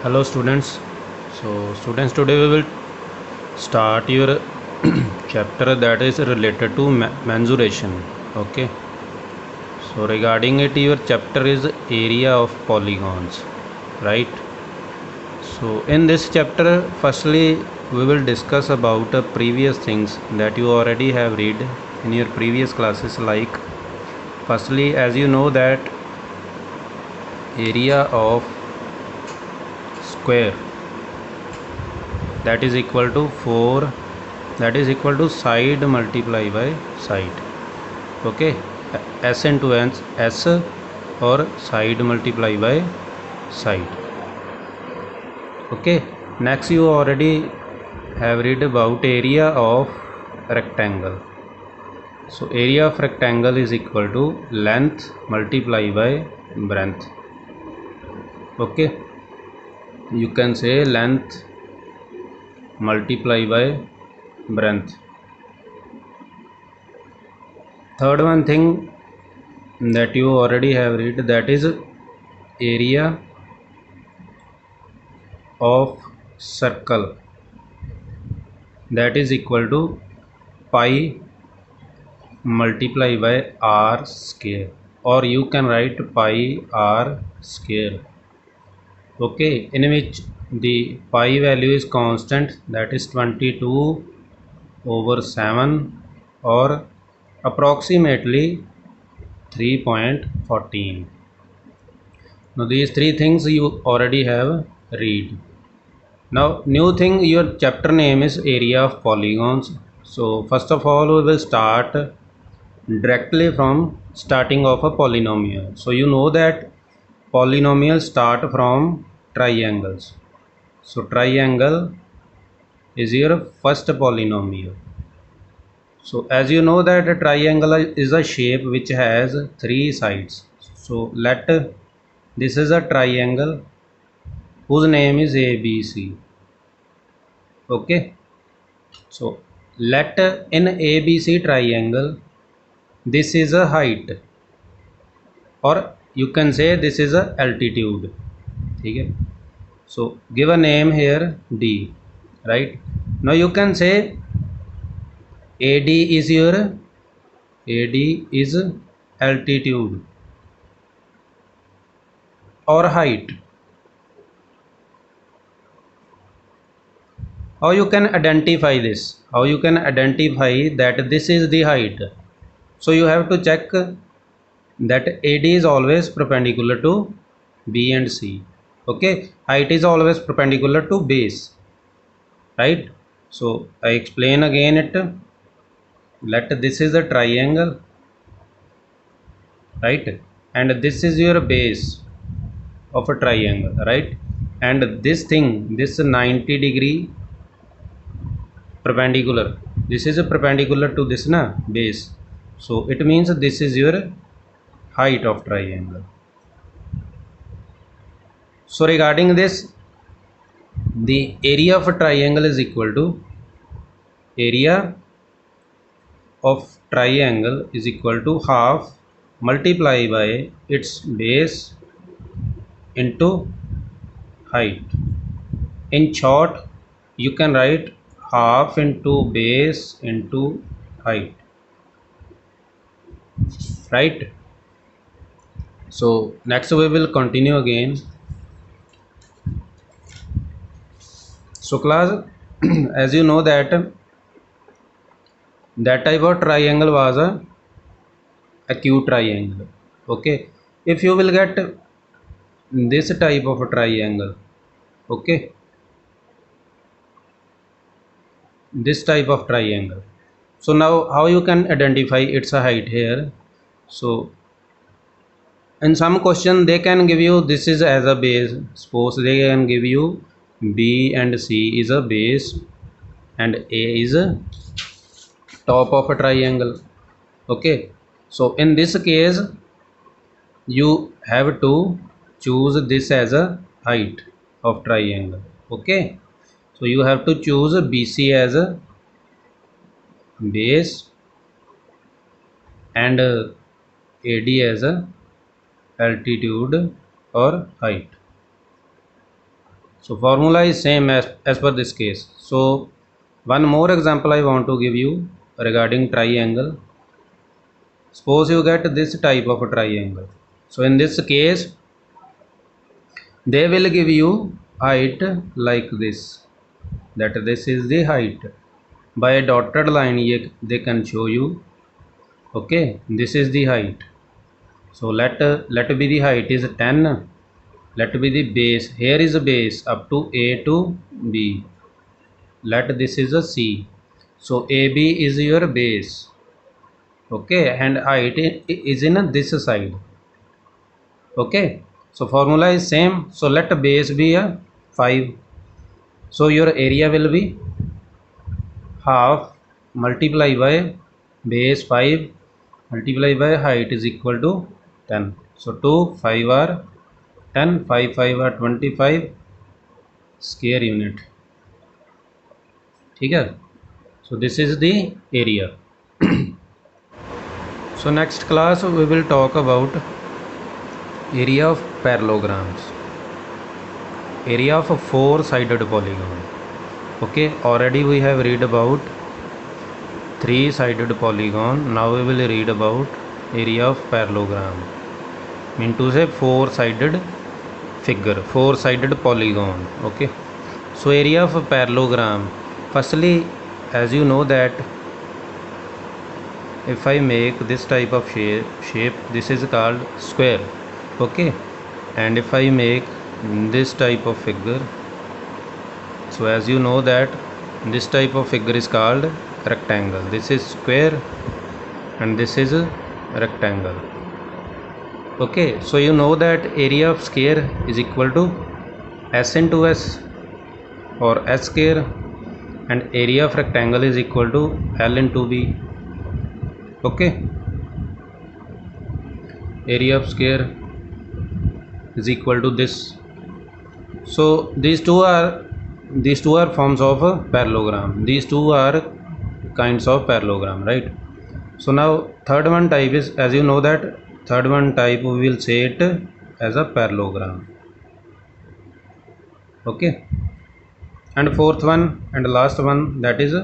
Hello students. Students, today we will start your chapter that is related to mensuration. Okay. So regarding it, your chapter is area of polygons, right? So in this chapter, firstly we will discuss about previous things that you already have read in your previous classes. Like firstly, as you know that area of square, that is equal to 4, that is equal to side multiply by side. Okay, s into s or side multiply by side. Okay, next you already have read about area of rectangle. So area of rectangle is equal to length multiply by breadth. Okay, you can say length multiply by breadth. Third one thing that you already have read, that is area of circle, that is equal to pi multiply by r square, or you can write pi r square. Okay, in which the pi value is constant, that is 22/7 or approximately 3.14. Now these three things you already have read. Now new thing, your chapter name is area of polygons. So first of all we will start directly from starting of a polynomial. So you know that polynomials start from triangles. So triangle is your first polynomial. So as you know that a triangle is a shape which has three sides. So let this is a triangle whose name is ABC. Okay, so let in ABC triangle, this is a height, or you can say this is a altitude. Okay, so give a name here D, right? Now you can say AD is your AD is altitude or height. How you can identify this? How you can identify that this is the height? So you have to check that AD is always perpendicular to B and C. Okay, height is always perpendicular to base, right? So I explain again it. Let this is a triangle, right? And this is your base of a triangle, right? And this thing, this 90-degree perpendicular, this is a perpendicular to this base. So it means this is your height of triangle. So regarding this, the area of a triangle is equal to area of triangle is equal to half multiply by its base into height. In short, you can write half into base into height, right? So next we will continue again. So class, as you know that type of triangle was a acute triangle. Okay, if you will get this type of a triangle, okay, this type of triangle, so now how you can identify its a height here? So in some question they can give you this is as a base. Suppose they can give you B and C is a base and A is a top of a triangle. Okay, so in this case you have to choose this as a height of triangle. Okay, so you have to choose BC as a base and AD as a altitude or height. So formula is same as per this case. So one more example I want to give you regarding triangle. Suppose you get this type of a triangle. So in this case, they will give you height like this, that this is the height. By a dotted line they can show you, okay, this is the height. So let be the height is 10, let be the base, here is a base up to A to B, let this is a C. So AB is your base, okay, and height is in this side, okay. So formula is same. So let base be a 5. So your area will be half multiply by base 5 multiply by height is equal to 10. So 2 5 are 10, 5 5 are 25 square unit. ठीक है. So this is the area. So next class we will talk about area of parallelograms, area of a four-sided polygon. Okay, already we have read about three-sided polygon. Now we will read about area of parallelogram. Mean to say four-sided figure, four-sided polygon. Okay, so area of a parallelogram. Firstly, as you know that if I make this type of shape, this is called square, okay, and if I make this type of figure, so as you know that this type of figure is called rectangle. This is square and this is a rectangle, okay. So you know that area of square is equal to s into s or s square, and area of rectangle is equal to L into B, okay. Area of square is equal to this. So these two are forms of a parallelogram. These two are kinds of parallelogram, right? So now third one type is, as you know that third one type we will say it as a parallelogram, okay. And fourth one and last one, that is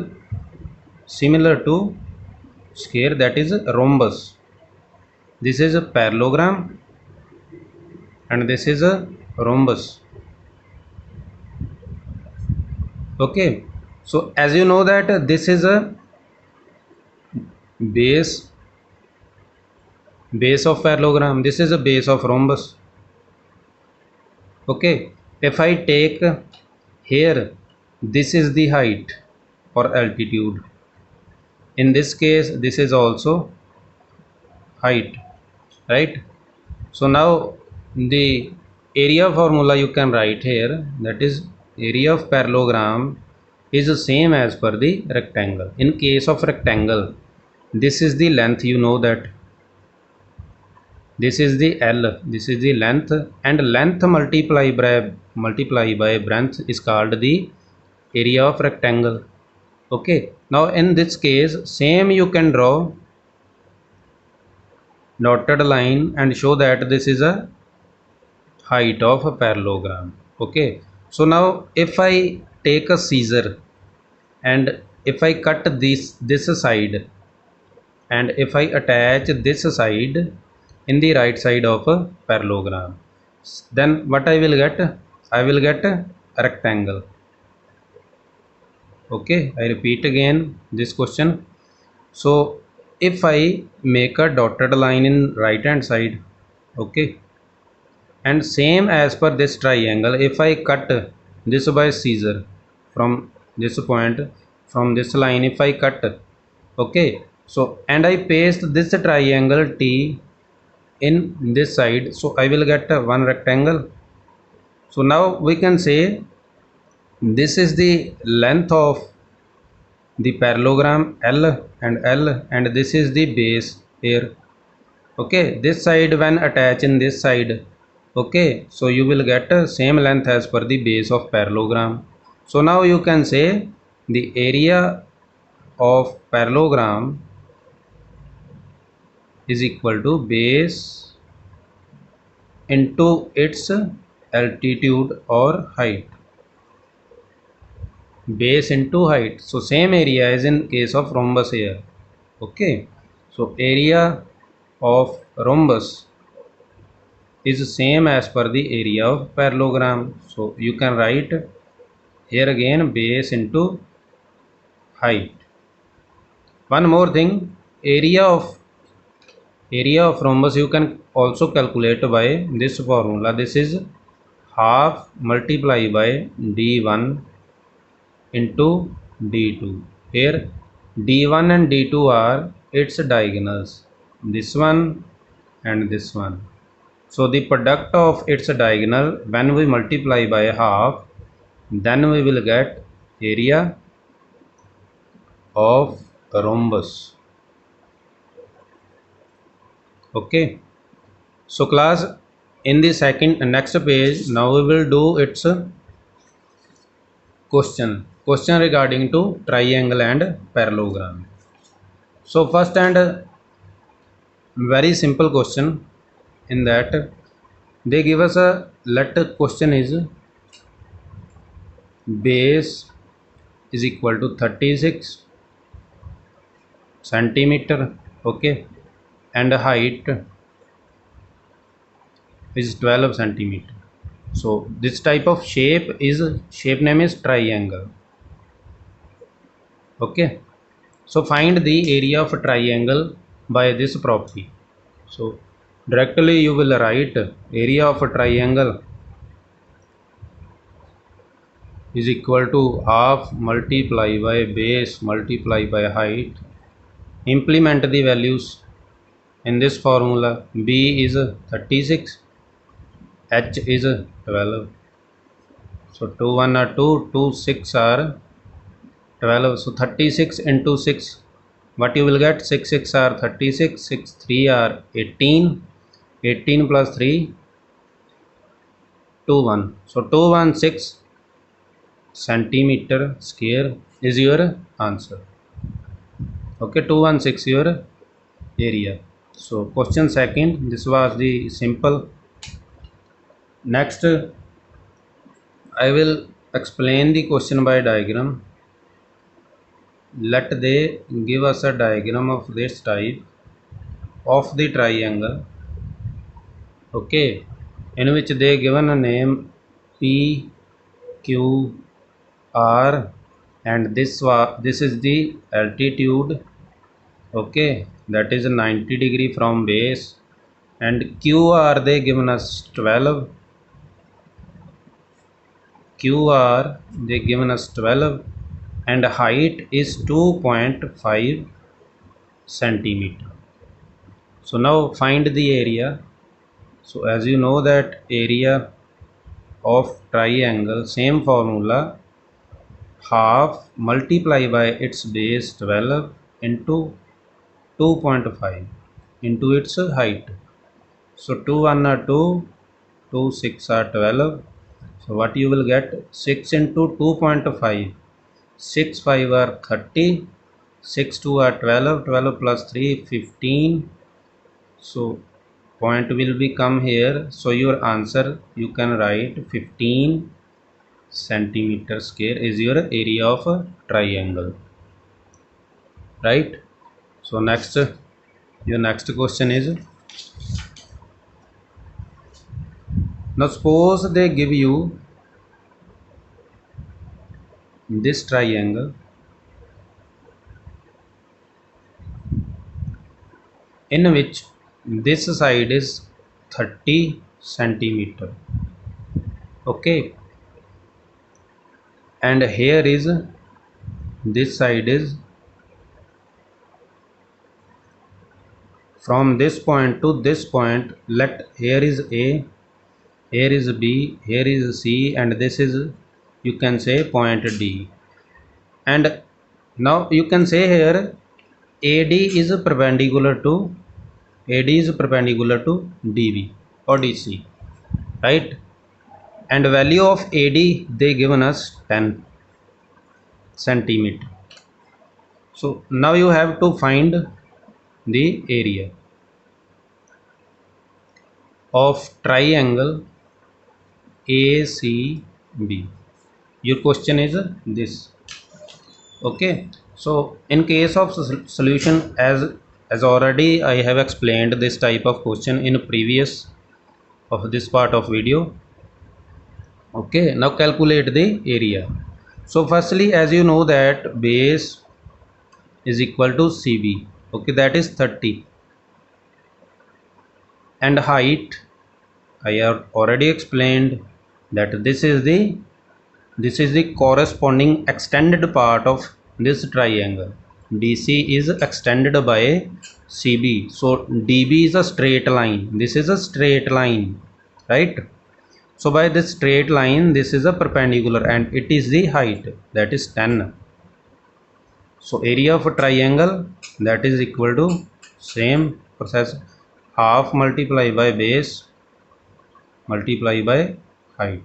similar to square, that is rhombus. This is a parallelogram and this is a rhombus, okay. So as you know that this is a base of parallelogram, this is a base of rhombus, okay. If I take here, this is the height or altitude. In this case, this is also height, right? So now the area formula you can write here, that is area of parallelogram is the same as per the rectangle. In case of rectangle, this is the length, you know that this is the L, this is the length, and length multiply by breadth is called the area of rectangle, okay. Now in this case, same you can draw dotted line and show that this is a height of a parallelogram, okay. So now if I take a scissor and if I cut this side and if I attach this side in the right side of a parallelogram, then what I will get? I will get a rectangle, okay. I repeat again this question. So if I make a dotted line in right hand side, okay, and same as per this triangle, if I cut this by scissor from this point, from this line, if I cut, okay, so and I paste this triangle T in this side, so I will get one rectangle. So now we can say this is the length of the parallelogram L and this is the base here, okay. This side when attach in this side, okay, so you will get same length as per the base of parallelogram. So now you can say the area of parallelogram is equal to base into its altitude or height, base into height. So same area as in case of rhombus here. Okay, so area of rhombus is same as per the area of parallelogram. So you can write here again base into height. One more thing, area of rhombus you can also calculate by this formula. This is half multiply by d1 into d2. Here d1 and d2 are its diagonals, this one and this one. So the product of its diagonal, when we multiply by half, then we will get area of rhombus. Okay, so class, in the next page, now we will do its question regarding to triangle and parallelogram. So first and very simple question, in that they give us a, let question is base is equal to 36 centimeter, okay, and height is 12 centimeter. So this type of shape name is triangle. Okay, so find the area of a triangle by this property. So directly you will write area of a triangle is equal to half multiply by base multiply by height. Implement the values in this formula. B is 36, H is 12. So 2 1 are 2, 2 6 are 12. So 36 into 6, what you will get? 6 6 are 36, 6 3 are 18, 18 plus 3 2 1. So 216 centimeter square is your answer. Okay, 216 your area. So question second, this was the simple. Next I will explain the question by diagram. Let they give us a diagram of this type of the triangle, okay, in which they given a name P Q R, and this is the altitude, okay, that is 90 degree from base, and QR they given us 12, QR they given us 12, and height is 2.5 centimeter. So now find the area. So as you know that area of triangle, same formula, half multiply by its base 12 into 2.5 into its height. So 2 1 are 2, 2 6 are 12. So what you will get? 6 into 2.5, 6 5 are 30, 6 2 are 12, 12 plus 3 15. So point will be come here. So your answer you can write 15 centimeter square is your area of a triangle, right? So next, your next question is, now suppose they give you this triangle in which this side is 30 centimeter, okay, and here is this side is, from this point to this point, let here is A, here is B, here is C, and this is, you can say, point D. And now you can say here AD is perpendicular to DB or DC, right? And value of AD they given us 10 centimeter. So now you have to find the area of triangle ACB. Your question is this. Okay, so in case of solution, as already I have explained this type of question in previous of this part of video. Okay, now calculate the area. So firstly, as you know that base is equal to CB, okay, that is 30, and height I have already explained that this is the corresponding extended part of this triangle. DC is extended by CB. So DB is a straight line. This is a straight line, right? So by this straight line, this is a perpendicular and it is the height, that is 10. So area of a triangle, that is equal to same process, half multiply by base multiply by height.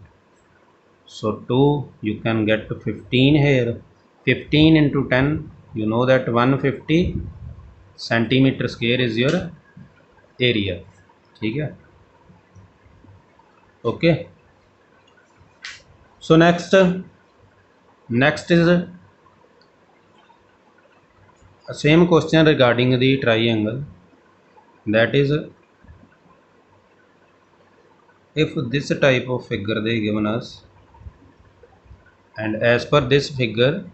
So 2, you can get to 15 here. 15 into 10, you know that 150 centimeter square is your area. ठीक है, okay. So next is a same question regarding the triangle, that is if this type of figure they given us, and as per this figure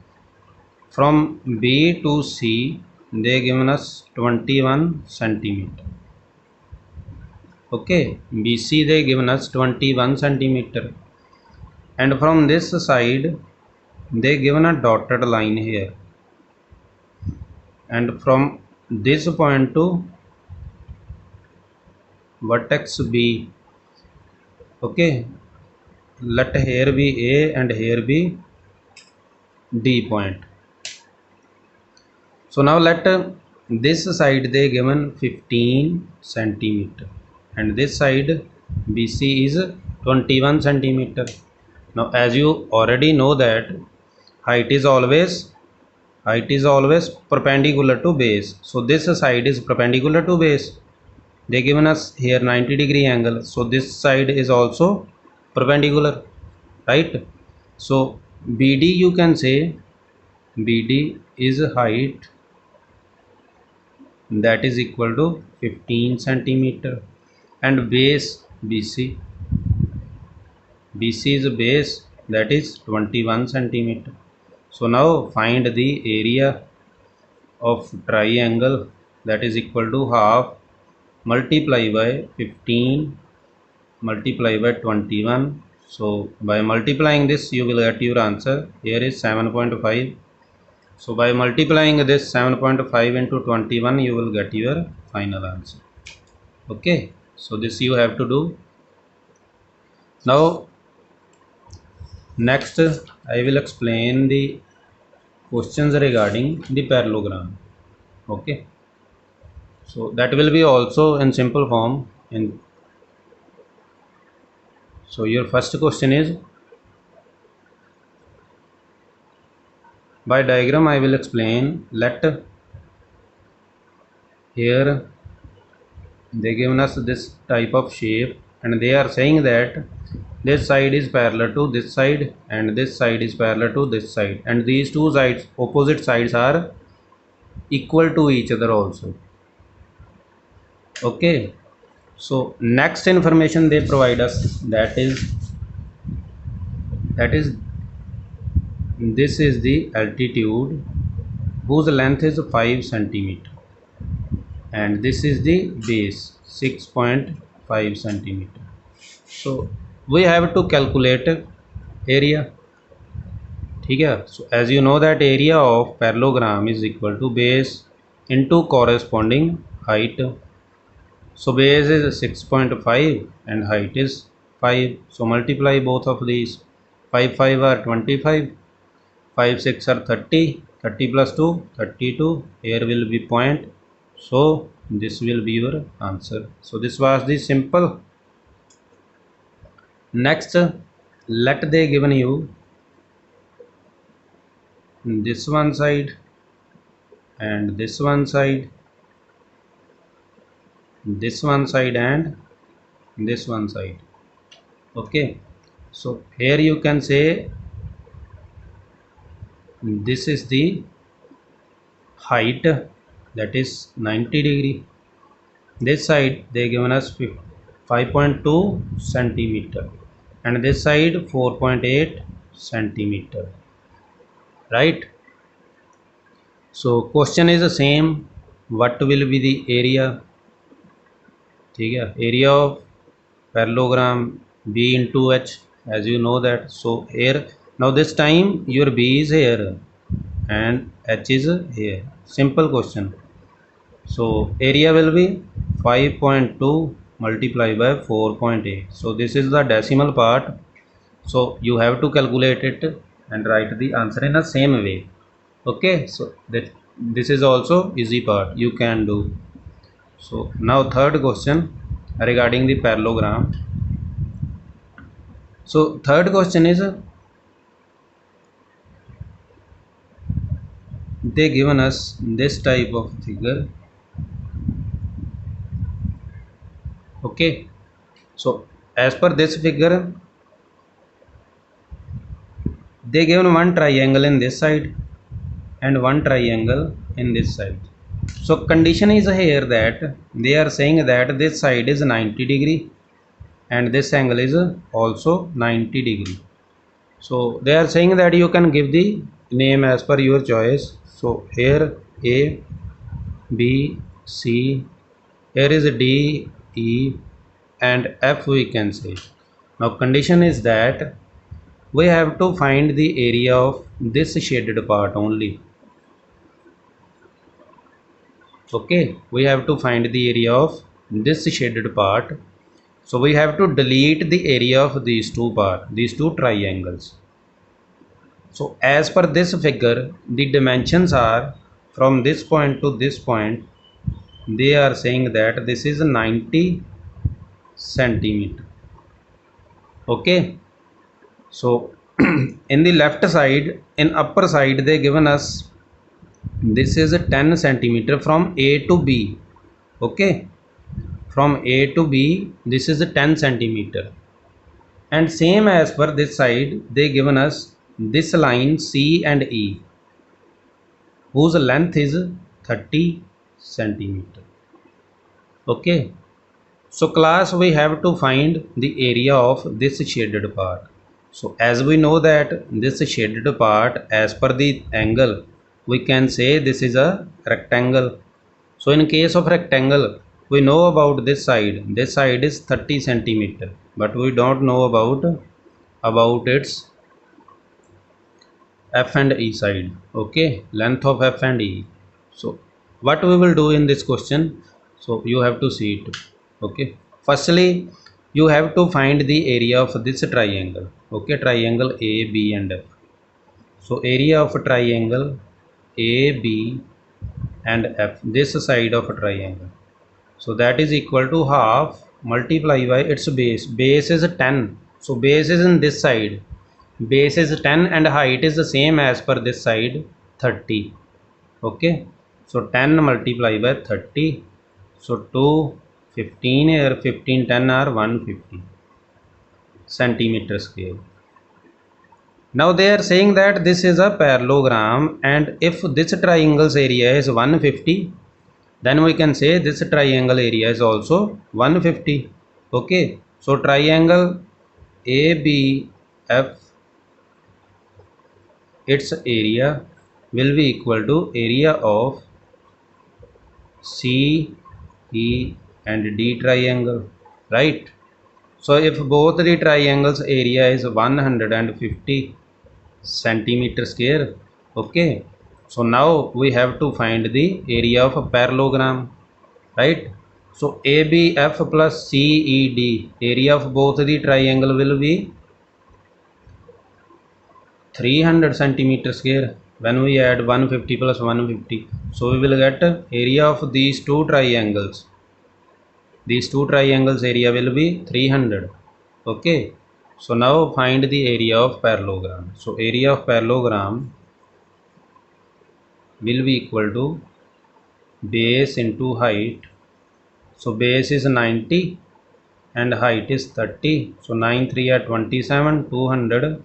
from B to C they given us 21 centimeter. Okay, BC they given us 21 centimeter, and from this side they given a dotted line here, and from this point to vertex B, okay, let here be A and here be D point. So now let this side they given 15 centimeter and this side BC is 21 centimeter. Now as you already know that height is always perpendicular to base. So this side is perpendicular to base. They given us here 90-degree angle. So this side is also perpendicular, right? So BD, you can say BD is height, that is equal to 15 centimeter, and base BC is a base, that is 21 centimeter. So now find the area of triangle, that is equal to half multiply by 15 multiply by 21. So by multiplying this you will get your answer. Here is 7.5. So by multiplying this 7.5 into 21 you will get your final answer. Okay, so this you have to do. Now next I will explain the questions regarding the parallelogram. Okay, so that will be also in simple form. So your first question is, by diagram I will explain. Let here they given us this type of shape and they are saying that this side is parallel to this side and this side is parallel to this side, and these two sides, opposite sides, are equal to each other also. Okay, so next information they provide us, that is this is the altitude whose length is 5 centimeter, and this is the base 6.5 centimeter. So we have to calculate area. ठीक है, so as you know that area of parallelogram is equal to base into corresponding height. So base is 6.5 and height is 5. So multiply both of these. 5 5 are 25, 5 6 are 30, 30 plus 2 32. Here will be point, so this will be your answer. So this was the simple. Next, let they given you this one side and this one side, this one side and this one side. Okay, so here you can say this is the height, that is 90 degree. This side they given us 5.2 centimeter and this side 4.8 centimeter, right? So question is the same, what will be the area? ठीक है, area of parallelogram B into H, as you know that. So here now this time your B is here and H is here, simple question. So area will be 5.2 multiplied by 4.8. So this is the decimal part. So you have to calculate it and write the answer in the same way. Okay, so that this is also easy part you can do. So now third question regarding the parallelogram. So third question is they given us this type of figure. Okay, so as per this figure they given one triangle in this side and one triangle in this side. So condition is here that they are saying that this side is 90 degree and this angle is also 90 degree. So they are saying that you can give the name as per your choice. So here A, B, C, here is D, E and F we can say. Now condition is that we have to find the area of this shaded part only. Okay, we have to find the area of this shaded part. So we have to delete the area of these two triangles. So as per this figure, the dimensions are from this point to this point. They are saying that this is 90 centimeter. Okay. So in the left side, in upper side, they given us this is a 10 centimeter from A to B. Okay. From A to B, this is a 10 centimeter. And same as per this side, they given us this line C and E, whose length is 30 centimeter. Okay. So class, we have to find the area of this shaded part. So as we know that this shaded part as per the angle, we can say this is a rectangle. So in case of rectangle, we know about this side. This side is 30 centimeter, but we don't know about its F and E side. Okay, length of F and E. So what we will do in this question, so you have to see it. Okay, firstly you have to find the area of this triangle. Okay, triangle A, B and F. So area of triangle A, B and F, this side of a triangle, so that is equal to half multiply by its base. Base is 10, so base is in this side. Base is 10 and height is the same as per this side, 30. Okay, so 10 multiply by 30, so 2 15 here, 15 10 are 150 centimeter square. Now they are saying that this is a parallelogram, and if this triangle's area is 150, then we can say this triangle area is also 150. Okay, so triangle ABF, its area will be equal to area of C, E and D triangle, right? So if both the triangles area is 150 centimeter square, okay, so now we have to find the area of a parallelogram, right? So ABF plus CED, area of both the triangle will be 300 centimeter square. When we add 150 plus 150, so we will get area of these two triangles. These two triangles area will be 300. Okay, so now find the area of parallelogram. So area of parallelogram will be equal to base into height. So base is 90 and height is 30. So 9 3 are 27, 200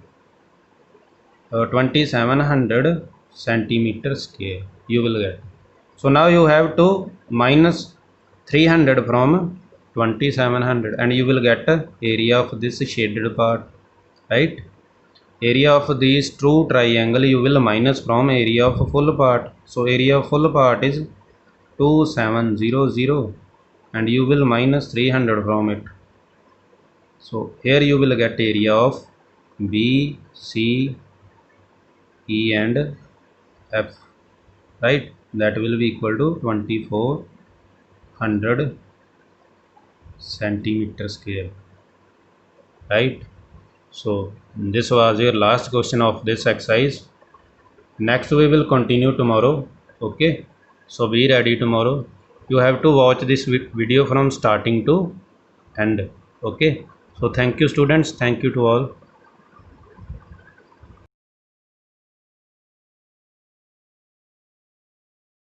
2700 centimeter square you will get. So now you have to minus 300 from 2700 and you will get area of this shaded part, right? Area of this true triangle you will minus from area of full part. So area of full part is 2700 and you will minus 300 from it. So here you will get area of B, C, E and F, right? That will be equal to 2400 centimeter square, right? So this was your last question of this exercise. Next we will continue tomorrow. Okay, so be ready tomorrow. You have to watch this video from starting to end. Okay, so thank you students, thank you to all.